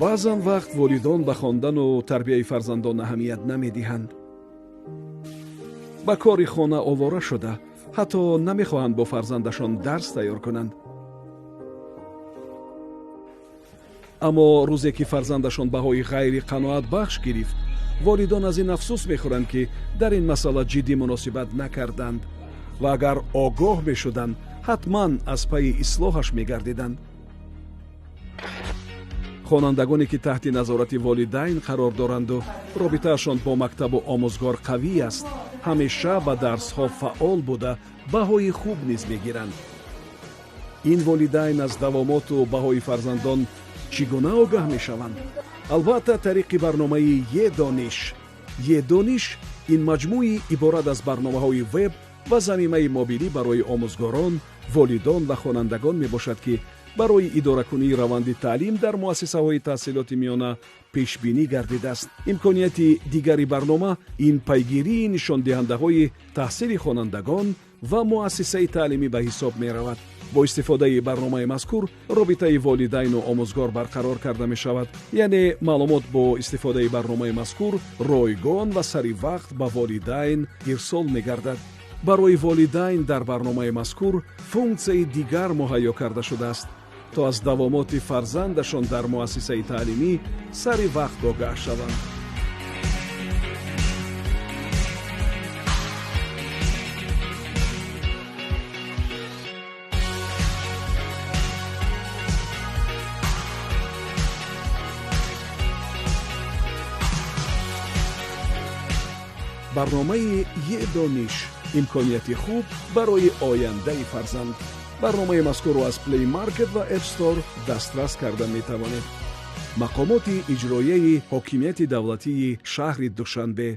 баъзан вақт волидон ба хондану тарбияи фарзандон аҳамият намедиҳанд. ба кори хона овора шуда, ҳатто намехоҳанд бо фарзандашон дарс тайёр кунанд. аммо рӯзе ки фарзандашон баҳои ғайри қаноатбахш гирифт, волидон аз ин афсӯс мехӯранд ки дар ин масъала ҷиддӣ муносибат накарданд ва агар огоҳ мешуданд, ҳатман аз пайи ислоҳаш мегардиданд. хонандагоне ки таҳти назорати волидайн қарор доранду робитаашон бо мактабу омӯзгор қавӣ аст, ҳамеша ба дарсҳо фаъол буда баҳои хуб низ мегиранд. ин волидайн аз давомоту баҳои фарзандон чӣ гуна огаҳ мешаванд? албатта тариқи барномаи е-дониш ин маҷмӯи иборат аз барномаҳои веб ва замимаи мобилӣ барои омӯзгорон, волидон ва хонандагон мебошад, ки барои идоракунии раванди таълим дар муассисаҳои таҳсилоти миёна пешбинӣ гардидааст. имконияти дигари барнома ин пайгирии нишондиҳандаҳои таҳсили хонандагон ва муассисаи таълимӣ ба ҳисоб меравад. бо истифодаи барномаи мазкур робитаи волидайну омӯзгор барқарор карда мешавад, яъне маълумот бо истифодаи барномаи мазкур ройгон ва сари вақт ба волидайн ирсол мегардад. барои волидайн дар барномаи мазкур функсияи дигар муҳайё карда шудааст, то аз давомоти фарзандашон дар муассисаи таълимӣ сари вақт огаҳ шаванд. барномаи е-дониш имконияти хуб барои ояндаи фарзанд. барномаи мазкурро аз Play Market ва App Store дастрас карда метавонед. мақомоти иҷроияи ҳокимияти давлатии шаҳри Душанбе